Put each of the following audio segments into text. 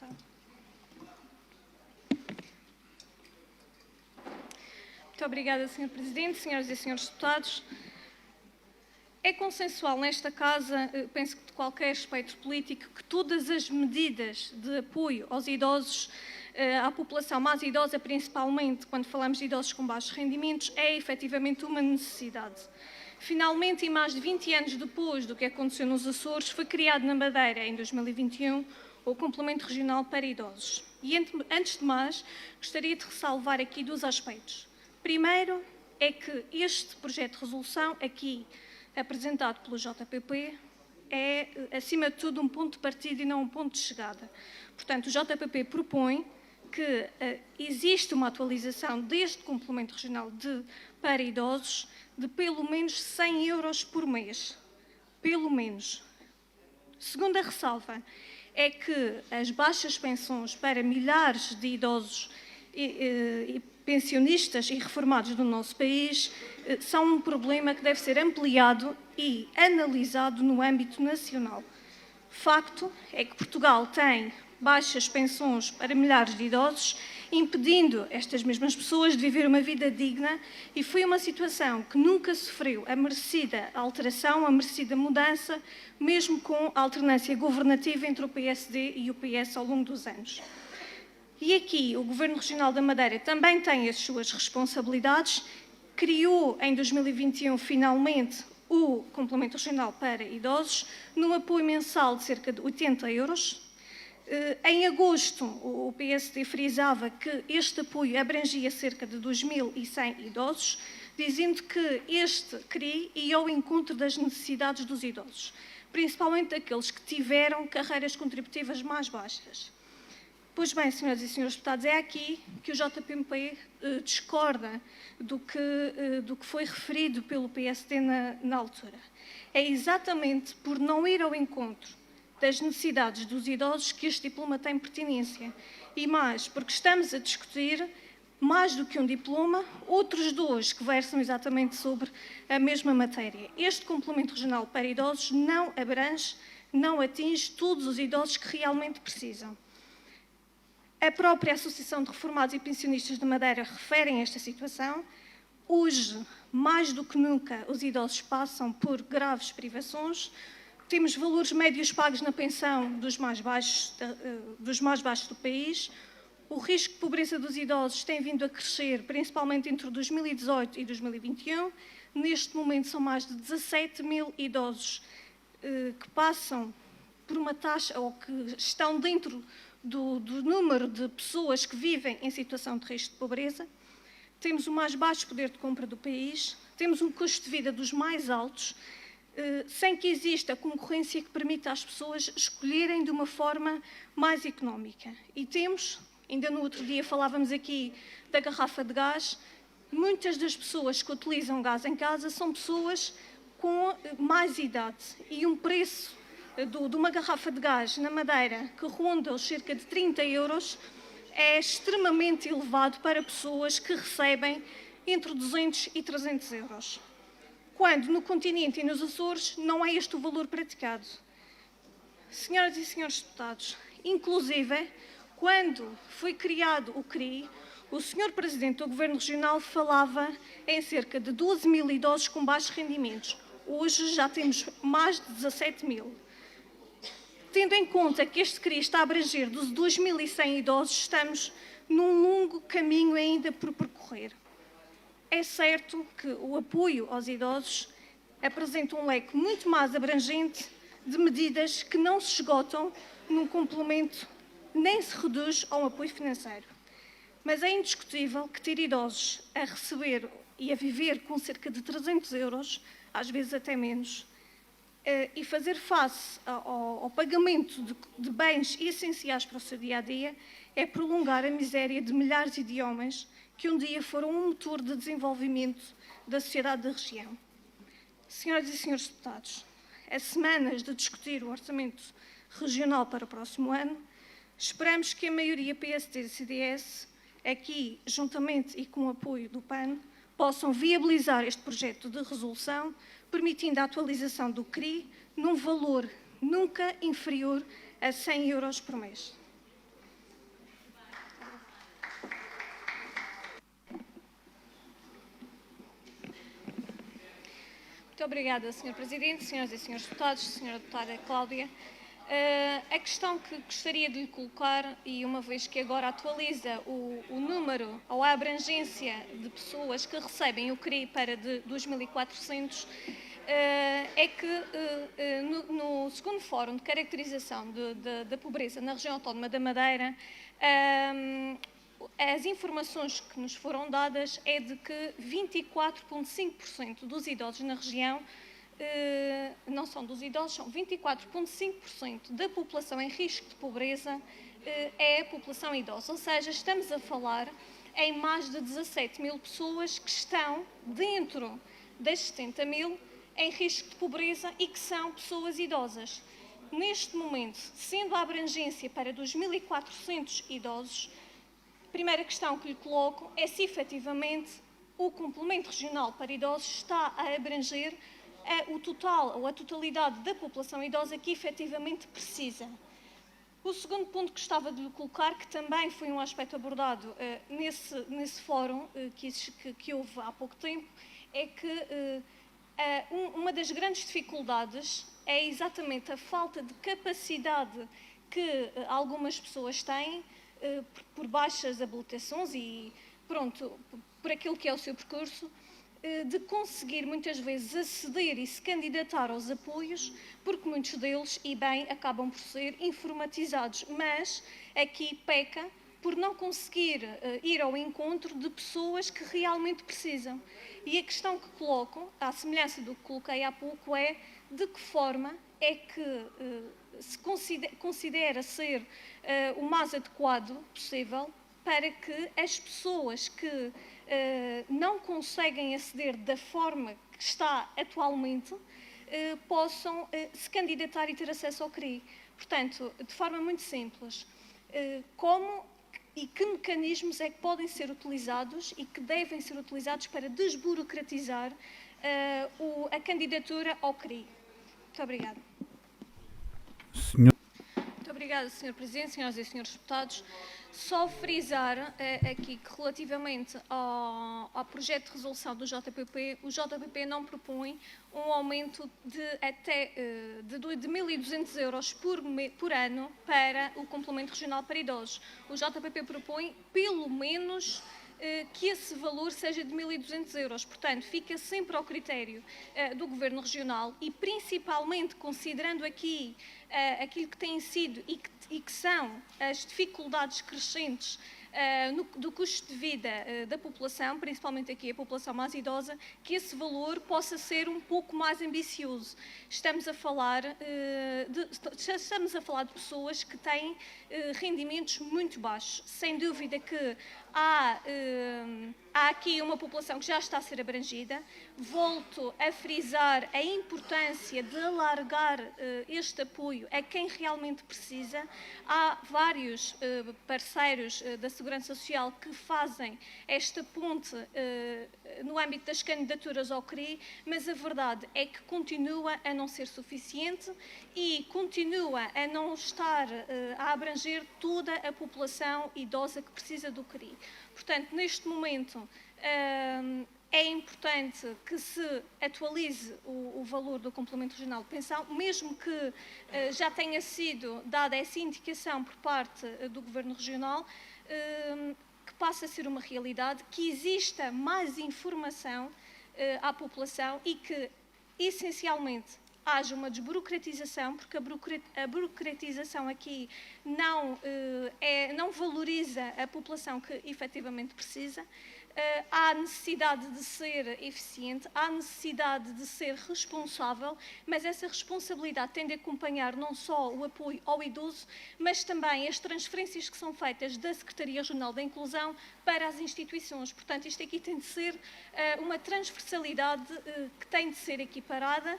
Deputado. Muito obrigada, Sr. Presidente, senhoras e senhores deputados. É consensual nesta Casa, penso que de qualquer espectro político, que todas as medidas de apoio aos idosos, à população mais idosa, principalmente quando falamos de idosos com baixos rendimentos, é efetivamente uma necessidade. Finalmente, e mais de 20 anos depois do que aconteceu nos Açores, foi criado na Madeira, em 2021, o Complemento Regional para Idosos. E antes de mais, gostaria de ressalvar aqui 2 aspectos. Primeiro, é que este projeto de resolução, aqui apresentado pelo JPP, é, acima de tudo, um ponto de partida e não um ponto de chegada. Portanto, o JPP propõe que existe uma atualização deste complemento regional para idosos de pelo menos 100 euros por mês. Pelo menos. Segunda ressalva é que as baixas pensões para milhares de idosos e pensionistas e reformados do nosso país são um problema que deve ser ampliado e analisado no âmbito nacional. Facto é que Portugal tem baixas pensões para milhares de idosos, impedindo estas mesmas pessoas de viver uma vida digna, e foi uma situação que nunca sofreu a merecida alteração, a merecida mudança, mesmo com a alternância governativa entre o PSD e o PS ao longo dos anos. E aqui o Governo Regional da Madeira também tem as suas responsabilidades, criou em 2021 finalmente o Complemento Regional para Idosos, num apoio mensal de cerca de 80 euros. Em agosto, o PSD frisava que este apoio abrangia cerca de 2.100 idosos, dizendo que este CRI ia ao encontro das necessidades dos idosos, principalmente daqueles que tiveram carreiras contributivas mais baixas. Pois bem, senhoras e senhores deputados, é aqui que o JPP discorda do que foi referido pelo PSD na altura. É exatamente por não ir ao encontro das necessidades dos idosos que este diploma tem pertinência. E mais, porque estamos a discutir, mais do que um diploma, outros 2 que versam exatamente sobre a mesma matéria. Este complemento regional para idosos não abrange, não atinge todos os idosos que realmente precisam. A própria Associação de Reformados e Pensionistas de Madeira refere esta situação. Hoje, mais do que nunca, os idosos passam por graves privações. Temos valores médios pagos na pensão dos mais baixos do país. O risco de pobreza dos idosos tem vindo a crescer, principalmente entre 2018 e 2021. Neste momento são mais de 17 mil idosos que passam por uma taxa, ou que estão dentro do número de pessoas que vivem em situação de risco de pobreza. Temos o mais baixo poder de compra do país, temos um custo de vida dos mais altos, sem que exista concorrência que permita às pessoas escolherem de uma forma mais económica. E temos, ainda no outro dia falávamos aqui da garrafa de gás, muitas das pessoas que utilizam gás em casa são pessoas com mais idade, e um preço de uma garrafa de gás na Madeira que ronda os cerca de 30 euros é extremamente elevado para pessoas que recebem entre 200 e 300 euros. Quando no continente e nos Açores não é este o valor praticado. Senhoras e senhores deputados, inclusive, quando foi criado o CRI, o Sr. Presidente do Governo Regional falava em cerca de 12 mil idosos com baixos rendimentos. Hoje já temos mais de 17 mil. Tendo em conta que este CRI está a abranger dos 2.100 idosos, estamos num longo caminho ainda por percorrer. É certo que o apoio aos idosos apresenta um leque muito mais abrangente de medidas que não se esgotam num complemento, nem se reduz a um apoio financeiro. Mas é indiscutível que ter idosos a receber e a viver com cerca de 300 euros, às vezes até menos, e fazer face ao pagamento de bens essenciais para o seu dia-a-dia, é prolongar a miséria de milhares de homens que um dia foram um motor de desenvolvimento da sociedade da região. Senhoras e senhores deputados, a semanas de discutir o orçamento regional para o próximo ano, esperamos que a maioria PSD e CDS, aqui juntamente e com o apoio do PAN, possam viabilizar este projeto de resolução, permitindo a atualização do CRI num valor nunca inferior a 100 euros por mês. Muito obrigada, Sr. Presidente, senhoras e senhores deputados, Sra. Deputada Cláudia. A questão que gostaria de lhe colocar, e uma vez que agora atualiza o número ou a abrangência de pessoas que recebem o CRI para de 2.400, é que no segundo Fórum de Caracterização da Pobreza na Região Autónoma da Madeira, as informações que nos foram dadas é de que 24,5% dos idosos na região, não são dos idosos, são 24,5% da população em risco de pobreza é a população idosa. Ou seja, estamos a falar em mais de 17 mil pessoas que estão dentro das 70 mil em risco de pobreza e que são pessoas idosas. Neste momento, sendo a abrangência para 2.400 idosos, a primeira questão que lhe coloco é se efetivamente o complemento regional para idosos está a abranger o total ou a totalidade da população idosa que efetivamente precisa. O segundo ponto que gostava de lhe colocar, que também foi um aspecto abordado nesse fórum que houve há pouco tempo, é que uma das grandes dificuldades é exatamente a falta de capacidade que algumas pessoas têm por baixas habilitações e, pronto, por aquilo que é o seu percurso, de conseguir muitas vezes aceder e se candidatar aos apoios, porque muitos deles, e bem, acabam por ser informatizados, mas aqui peca por não conseguir ir ao encontro de pessoas que realmente precisam. E a questão que coloco, à semelhança do que coloquei há pouco, é de que forma é que se considera ser o mais adequado possível para que as pessoas que não conseguem aceder da forma que está atualmente possam se candidatar e ter acesso ao CRI. Portanto, de forma muito simples, como e que mecanismos é que podem ser utilizados e que devem ser utilizados para desburocratizar a candidatura ao CRI. Muito obrigada. Muito obrigada, Sr. Presidente, senhoras e senhores deputados. Só frisar aqui que relativamente ao projeto de resolução do JPP, o JPP não propõe um aumento de até de 1.200 euros por ano para o complemento regional para idosos. O JPP propõe pelo menos que esse valor seja de 1.200 euros. Portanto, fica sempre ao critério do Governo Regional e, principalmente, considerando aqui aquilo que tem sido e que são as dificuldades crescentes do custo de vida da população, principalmente aqui a população mais idosa, que esse valor possa ser um pouco mais ambicioso. Estamos a falar de pessoas que têm rendimentos muito baixos. Sem dúvida que há aqui uma população que já está a ser abrangida. Volto a frisar a importância de alargar este apoio a quem realmente precisa. Há vários parceiros da Segurança Social que fazem esta ponte no âmbito das candidaturas ao CRI, mas a verdade é que continua a não ser suficiente e continua a não estar a abranger toda a população idosa que precisa do CRI. Portanto, neste momento, é importante que se atualize o valor do complemento regional de pensão, mesmo que já tenha sido dada essa indicação por parte do Governo Regional, que passe a ser uma realidade, que exista mais informação à população e que, essencialmente, haja uma desburocratização, porque a burocratização aqui não valoriza a população que efetivamente precisa. Há necessidade de ser eficiente, há necessidade de ser responsável, mas essa responsabilidade tem de acompanhar não só o apoio ao idoso, mas também as transferências que são feitas da Secretaria Regional da Inclusão para as instituições. Portanto, isto aqui tem de ser uma transversalidade que tem de ser equiparada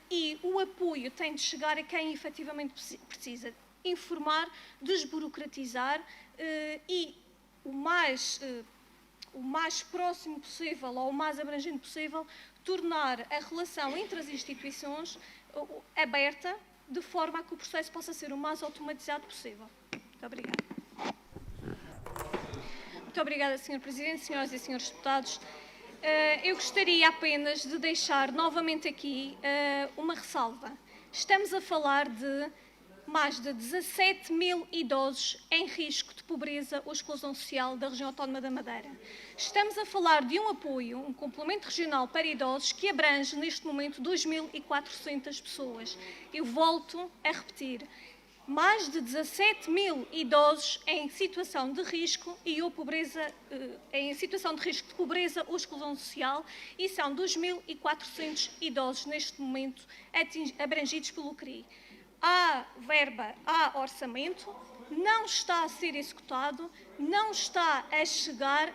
e o apoio tem de chegar a quem efetivamente precisa. Informar, desburocratizar e o mais próximo possível ou o mais abrangente possível, tornar a relação entre as instituições aberta, de forma a que o processo possa ser o mais automatizado possível. Muito obrigada. Muito obrigada, Sr. Presidente, senhoras e senhores deputados. Eu gostaria apenas de deixar novamente aqui uma ressalva. Estamos a falar de mais de 17 mil idosos em risco de pobreza ou exclusão social da região autónoma da Madeira. Estamos a falar de um apoio, um complemento regional para idosos que abrange neste momento 2.400 pessoas. Eu volto a repetir. Mais de 17 mil idosos em situação de risco em situação de risco de pobreza ou exclusão social, e são 2.400 idosos neste momento abrangidos pelo CRI. Há verba, há orçamento, não está a ser executado, não está a chegar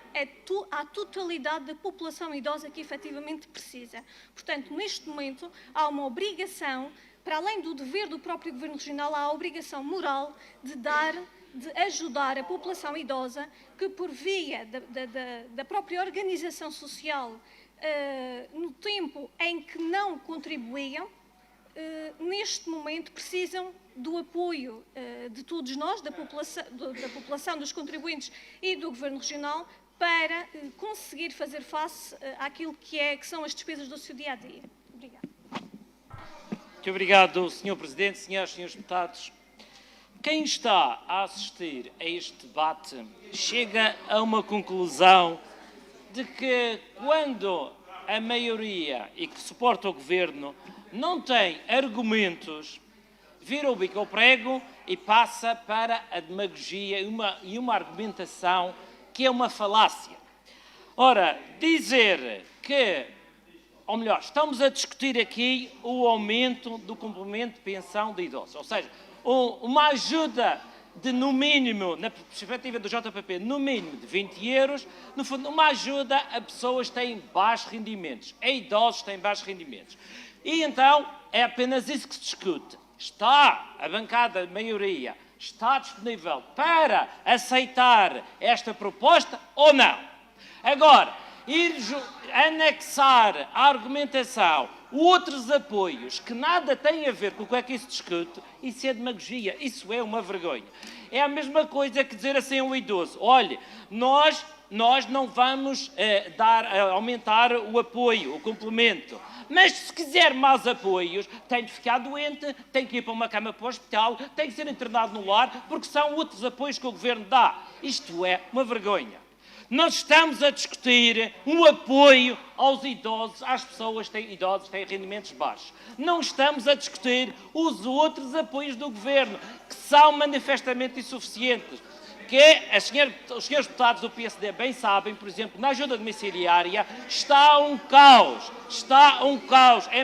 à totalidade da população idosa que efetivamente precisa. Portanto, neste momento, há uma obrigação, para além do dever do próprio Governo Regional, há a obrigação moral de ajudar a população idosa que, por via da própria organização social, no tempo em que não contribuíam, neste momento precisam do apoio de todos nós, da população, dos contribuintes e do Governo Regional, para conseguir fazer face àquilo que são as despesas do seu dia-a-dia. Obrigada. Muito obrigado, Sr. Presidente, Senhoras e Senhores Deputados. Quem está a assistir a este debate chega a uma conclusão de que, quando a maioria e que suporta o Governo não tem argumentos, vira o bico ao prego e passa para a demagogia e uma argumentação que é uma falácia. Ora, dizer que, ou melhor, estamos a discutir aqui o aumento do complemento de pensão de idosos, ou seja, uma ajuda de, no mínimo, na perspectiva do JPP, no mínimo de 20 euros, no fundo, uma ajuda a pessoas que têm baixos rendimentos, a idosos que têm baixos rendimentos. E então é apenas isso que se discute. Está a bancada de maioria, está disponível para aceitar esta proposta ou não? Agora, ir anexar à argumentação outros apoios que nada têm a ver com o que é que se discute, isso é demagogia, isso é uma vergonha. É a mesma coisa que dizer assim ao idoso: olhe, nós não vamos aumentar o apoio, o complemento, mas se quiser mais apoios, tem de ficar doente, tem que ir para uma cama para o hospital, tem que ser internado no lar, porque são outros apoios que o Governo dá. Isto é uma vergonha. Nós estamos a discutir um apoio aos idosos, às pessoas que têm rendimentos baixos. Não estamos a discutir os outros apoios do Governo, que são manifestamente insuficientes. Os senhores deputados do PSD bem sabem, por exemplo, na ajuda domiciliária está um caos, é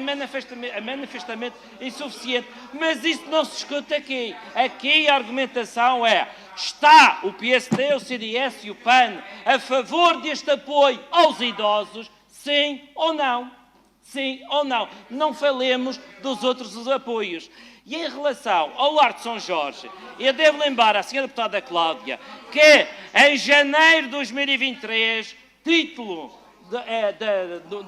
manifestamente insuficiente, mas isso não se discute aqui. Aqui a argumentação é: está o PSD, o CDS e o PAN a favor deste apoio aos idosos, sim ou não? Sim ou não? Não falemos dos outros apoios. E em relação ao Lar de São Jorge, eu devo lembrar à senhora deputada Cláudia que em janeiro de 2023, título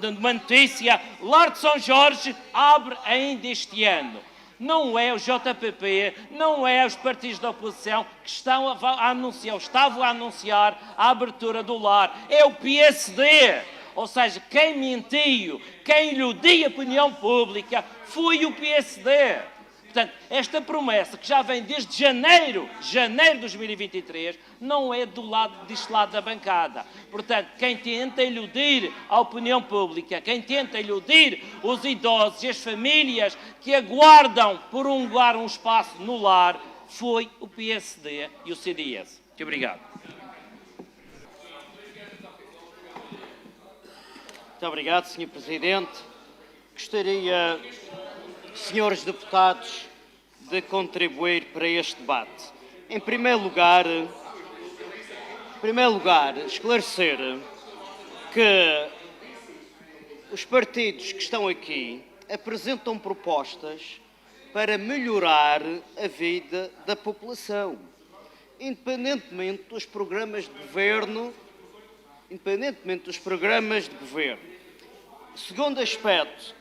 de uma notícia, Lar de São Jorge abre ainda este ano. Não é o JPP, não é os partidos da oposição que estavam a anunciar a abertura do lar, é o PSD. Ou seja, quem mentiu, quem iludiu a opinião pública foi o PSD. Portanto, esta promessa, que já vem desde janeiro de 2023, não é deste lado da bancada. Portanto, quem tenta iludir a opinião pública, quem tenta iludir os idosos e as famílias que aguardam por um lugar, um espaço no lar, foi o PSD e o CDS. Muito obrigado. Muito obrigado, Sr. Presidente. Gostaria, senhores deputados, de contribuir para este debate. Em primeiro lugar, esclarecer que os partidos que estão aqui apresentam propostas para melhorar a vida da população, independentemente dos programas de governo. Segundo aspecto,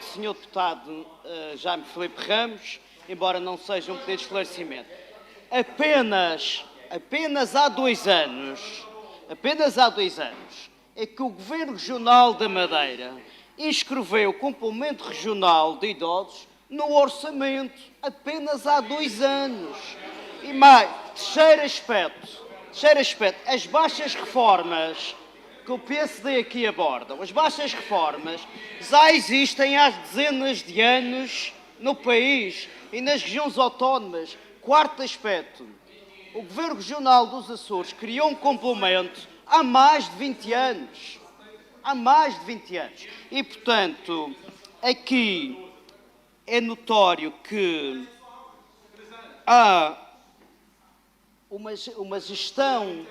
Sr. Deputado Jaime Filipe Ramos, embora não seja um pedido de esclarecimento, apenas há 2 anos apenas há 2 anos, é que o Governo Regional da Madeira inscreveu o complemento regional de idosos no orçamento, apenas há 2 anos. E mais, terceiro aspecto, as baixas reformas que o PSD aqui aborda, as baixas reformas já existem há dezenas de anos no país e nas regiões autónomas. Quarto aspecto, o Governo Regional dos Açores criou um complemento há mais de 20 anos. Há mais de 20 anos. E, portanto, aqui é notório que há uma gestão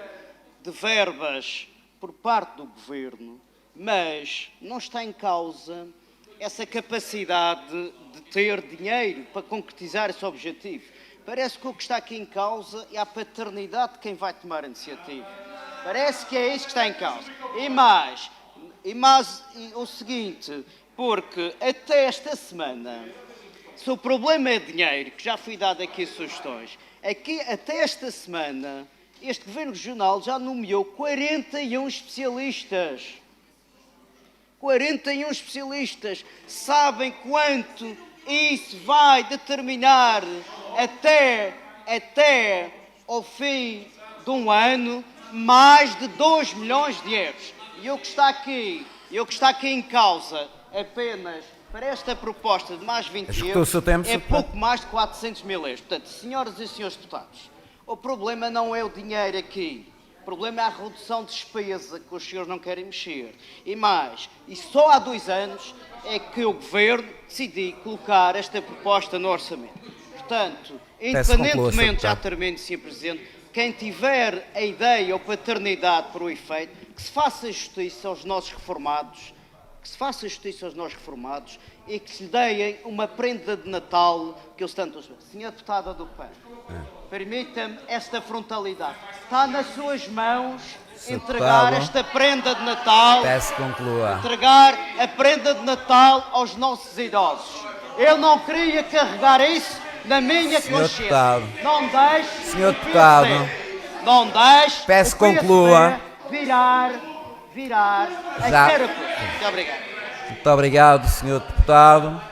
de verbas por parte do Governo, mas não está em causa essa capacidade de ter dinheiro para concretizar esse objetivo. Parece que o que está aqui em causa é a paternidade de quem vai tomar a iniciativa. Parece que é isso que está em causa. E o seguinte, porque até esta semana, se o problema é dinheiro, que já foi dado aqui sugestões, até esta semana, este Governo Regional já nomeou 41 especialistas. 41 especialistas. Sabem quanto isso vai determinar até ao fim de um ano? Mais de 2 milhões de euros. E o que está aqui em causa apenas para esta proposta de mais 20 euros é pouco mais de 400 mil euros. Portanto, senhoras e senhores deputados, o problema não é o dinheiro aqui. O problema é a redução de despesa que os senhores não querem mexer. E só há 2 anos é que o Governo decidiu colocar esta proposta no orçamento. Portanto, independentemente, já termino, Sr. Presidente, quem tiver a ideia ou paternidade por o efeito, que se faça justiça aos nossos reformados, e que se lhe deem uma prenda de Natal que eles tanto... Senhora Deputada do PAN, permita-me esta frontalidade. Está nas suas mãos entregar esta prenda de Natal. Peço que conclua. Entregar a prenda de Natal aos nossos idosos. Eu não queria carregar isso na minha consciência. Deputado. Não deixe. Senhor Deputado. Não deixe. Peço que conclua. Virar a cara. Muito obrigado. Muito obrigado, Senhor Deputado.